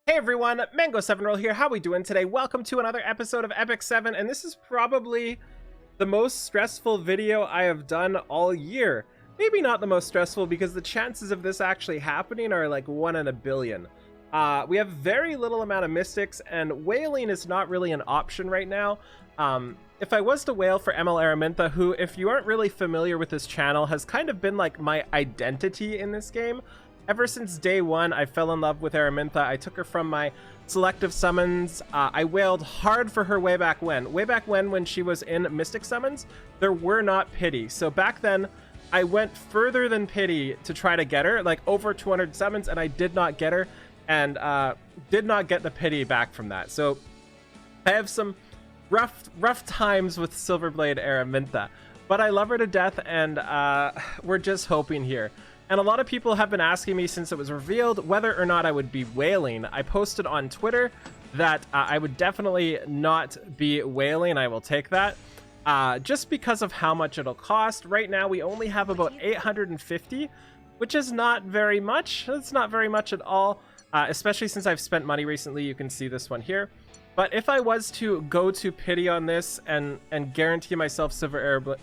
Hey everyone, Mango7Roll here. How we doing today? Welcome to another episode of Epic 7, and this is probably the most stressful video I have done all year. Maybe not the most stressful because the chances of this actually happening are like 1 in a billion. We have very little amount of mystics, and whaling is not really an option right now. If I was to whale for ML Aramintha, who, if you aren't really familiar with this channel, has kind of been like my identity in this game. Ever since day one, I fell in love with Aramintha. I took her from my selective summons. I wailed hard for her way back when. Way back when she was in Mystic Summons, there were not pity. So back then, I went further than pity to try to get her, like over 200 summons, and I did not get her, and did not get the pity back from that. So I have some rough times with Silverblade Aramintha, but I love her to death, and we're just hoping here. And a lot of people have been asking me since it was revealed whether or not I would be whaling. I posted on Twitter that I would definitely not be whaling. I will take that. Just because of how much it'll cost. Right now, we only have about 850, which is not very much. It's not very much at all, especially since I've spent money recently. You can see this one here. But if I was to go to pity on this and guarantee myself Silverblade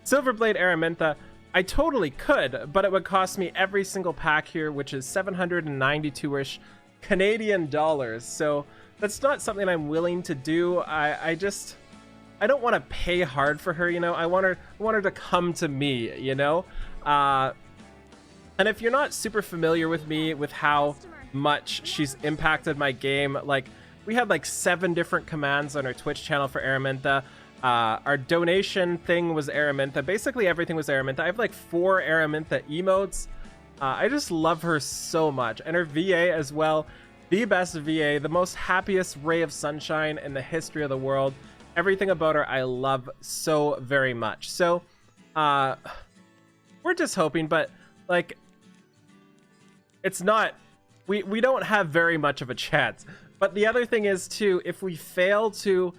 Aramintha, I totally could, but it would cost me every single pack here, which is 792-ish Canadian dollars. So that's not something I'm willing to do. I don't want to pay hard for her, you know. I want her to come to me, you know. And if you're not super familiar with me, with how much she's impacted my game, like we had like 7 different commands on our Twitch channel for Aramintha. Our donation thing was Aramintha. Basically everything was Aramintha. I have like 4 Aramintha emotes. I just love her so much. And her VA as well. The best VA. The most happiest ray of sunshine in the history of the world. Everything about her I love so very much. So, we're just hoping, but like, it's not... We don't have very much of a chance. But the other thing is too, if we fail to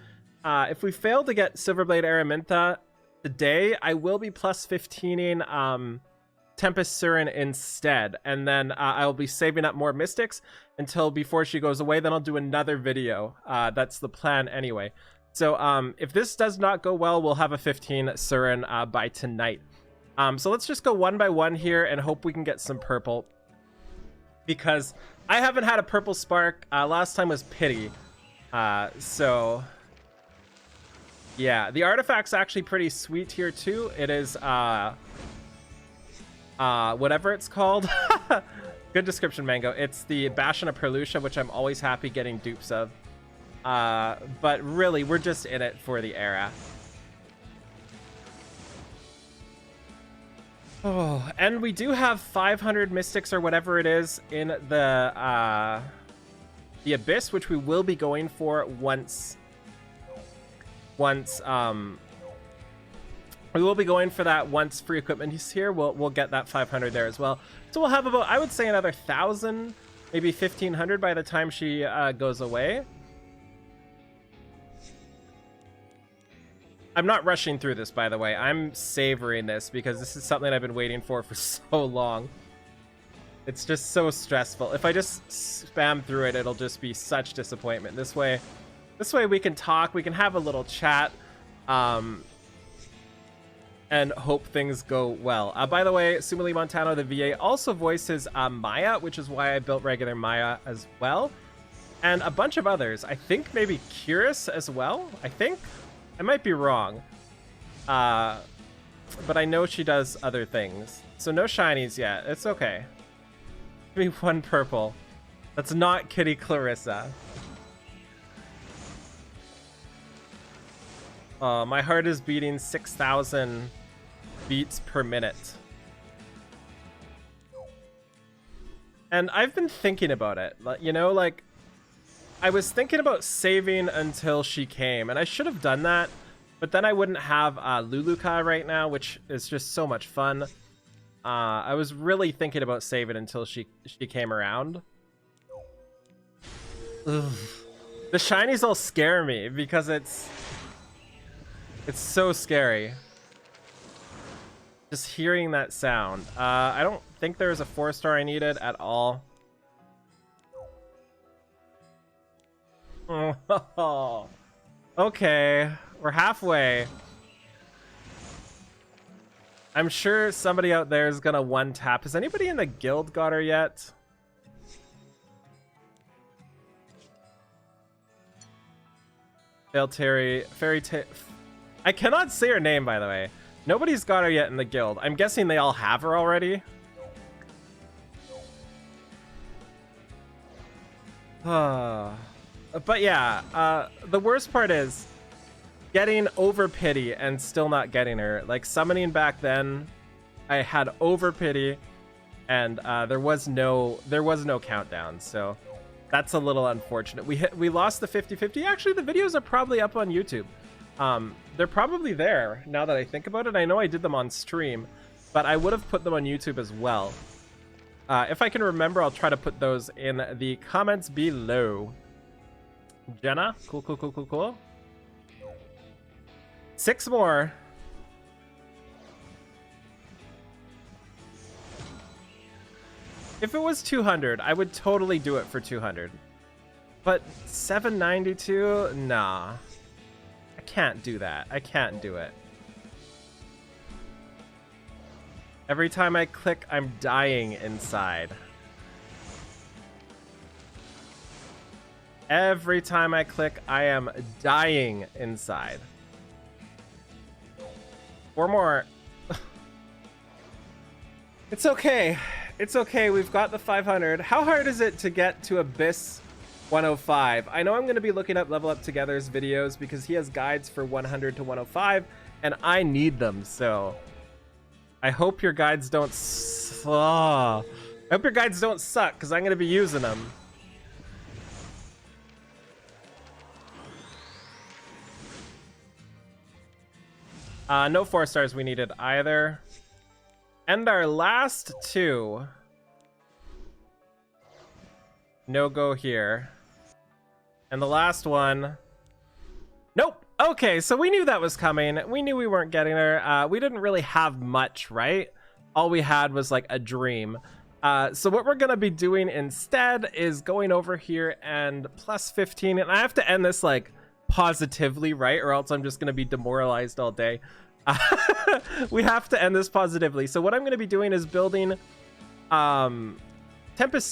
get Silverblade Aramintha today, I will be plus 15ing Tempest Surin instead, and then I'll be saving up more mystics until before she goes away. Then I'll do another video. That's the plan anyway. So if this does not go well, we'll have a 15 Surin by tonight. So let's just go one by one here and hope we can get some purple, because I haven't had a purple spark. Last time was pity. So yeah, the artifact's actually pretty sweet here too. It is whatever it's called. Good description, Mango. It's the Bastion of Perlucia, which I'm always happy getting dupes of. But really, we're just in it for the era. Oh, and we do have 500 mystics or whatever it is in the Abyss, which we will be going for once we will be going for that once free equipment is here. We'll get that 500 there as well. So we'll have about, I would say, another 1,000, maybe 1,500 by the time she goes away. I'm not rushing through this, by the way. I'm savoring this because this is something I've been waiting for so long. It's just so stressful. If I just spam through it, it'll just be such disappointment. This way we can talk, we can have a little chat, and hope things go well. By the way, Sumali Montano, the VA, also voices Maya, which is why I built regular Maya as well. And a bunch of others. I think maybe Curious as well, I think. I might be wrong. But I know she does other things. So no shinies yet. It's okay. Give me 1 purple. That's not Kitty Clarissa. My heart is beating 6,000 beats per minute. And I've been thinking about it. You know, like, I was thinking about saving until she came, and I should have done that, but then I wouldn't have Luluka right now, which is just so much fun. I was really thinking about saving until she came around. Ugh. The shinies all scare me because it's so scary. Just hearing that sound. I don't think there's a 4-star I needed at all. Okay, we're halfway. I'm sure somebody out there is gonna one tap. Has anybody in the guild got her yet? Fairy Tale. I cannot say her name, by the way. Nobody's got her yet in the guild. I'm guessing they all have her already. But yeah, the worst part is getting over pity and still not getting her. Like summoning back then, I had over pity, and there was no countdown. So that's a little unfortunate. We lost the 50-50. Actually, the videos are probably up on YouTube. They're probably there now that I think about it. I know I did them on stream, but I would have put them on YouTube as well. If I can remember, I'll try to put those in the comments below. Jenna, cool. 6 more. If it was 200, I would totally do it for 200. But 792? Nah. I can't do that. I can't do it. Every time I click, I'm dying inside. Every time I click, I am dying inside. 4 more. It's okay. It's okay. We've got the 500. How hard is it to get to Abyss 105? I know I'm going to be looking up Level Up Together's videos because he has guides for 100 to 105, and I need them. So I hope your guides don't. I hope your guides don't suck because I'm going to be using them. No 4 stars we needed either. And our last 2. No go here. And the last one. Nope. Okay, so we knew that was coming. We knew we weren't getting her. We didn't really have much, right? All we had was like a dream. So what we're going to be doing instead is going over here and plus 15. And I have to end this like positively, right? Or else I'm just going to be demoralized all day. We have to end this positively. So what I'm going to be doing is building Tempest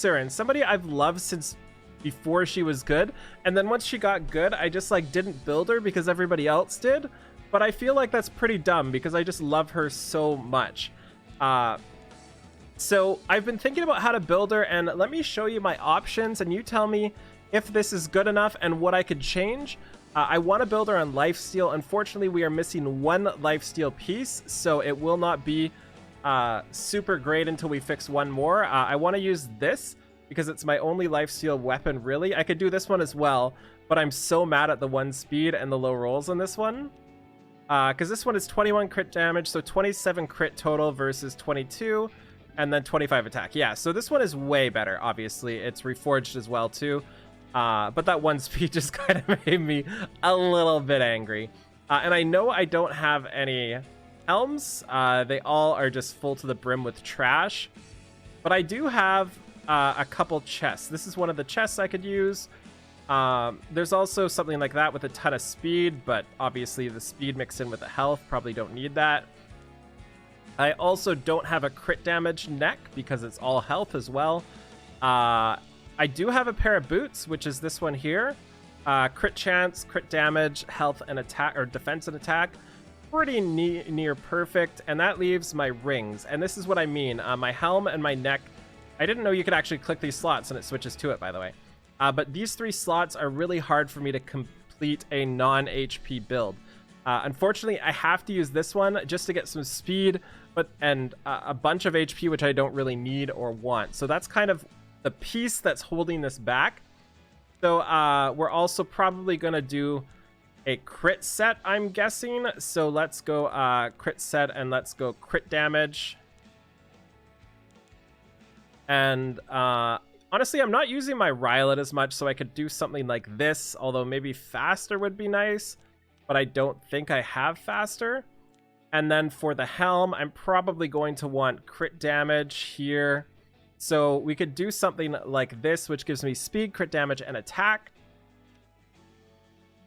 Surin, somebody I've loved since before she was good, and then once she got good, I just like didn't build her because everybody else did. But I feel like that's pretty dumb because I just love her so much. So I've been thinking about how to build her, and let me show you my options and you tell me if this is good enough and what I could change. I want to build her on lifesteal. Unfortunately, we are missing 1 lifesteal piece, so it will not be super great until we fix 1 more. I want to use this because it's my only lifesteal weapon, really. I could do this one as well, but I'm so mad at the 1 speed and the low rolls on this one. Because this one is 21 crit damage, so 27 crit total versus 22, and then 25 attack. Yeah, so this one is way better, obviously. It's reforged as well, too. But that 1 speed just kind of made me a little bit angry. And I know I don't have any helms. They all are just full to the brim with trash. But I do have a couple chests. This is one of the chests I could use. There's also something like that with a ton of speed, but obviously the speed mixed in with the health, probably don't need that. I also don't have a crit damage neck because it's all health as well. I do have a pair of boots, which is this one here. Crit chance, crit damage, health and attack, or defense and attack. Pretty near perfect. And that leaves my rings. And this is what I mean. My helm and my neck. I didn't know you could actually click these slots and it switches to it, by the way. But these 3 slots are really hard for me to complete a non-HP build. Unfortunately, I have to use this one just to get some speed, and a bunch of HP, which I don't really need or want. So that's kind of the piece that's holding this back. So we're also probably going to do a crit set, I'm guessing. So let's go crit set, and let's go crit damage. And honestly, I'm not using my Rylet as much, so I could do something like this, although maybe faster would be nice, but I don't think I have faster. And then for the helm, I'm probably going to want crit damage here. So we could do something like this, which gives me speed, crit damage, and attack.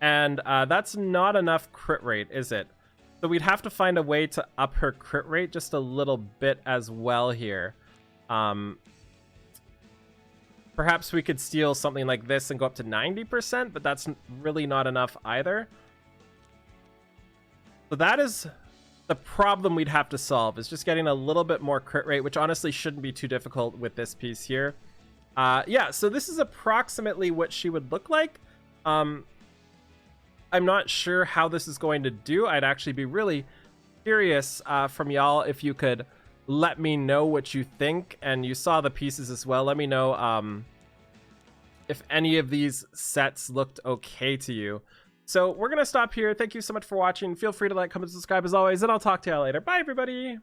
And that's not enough crit rate, is it? So we'd have to find a way to up her crit rate just a little bit as well here. Perhaps we could steal something like this and go up to 90%, but that's really not enough either. So that is the problem we'd have to solve, is just getting a little bit more crit rate, which honestly shouldn't be too difficult with this piece here. Yeah, so this is approximately what she would look like. I'm not sure how this is going to do. I'd actually be really curious from y'all if you could let me know what you think. And you saw the pieces as well. Let me know if any of these sets looked okay to you. So we're going to stop here. Thank you so much for watching. Feel free to like, comment, subscribe as always, and I'll talk to y'all later. Bye, everybody.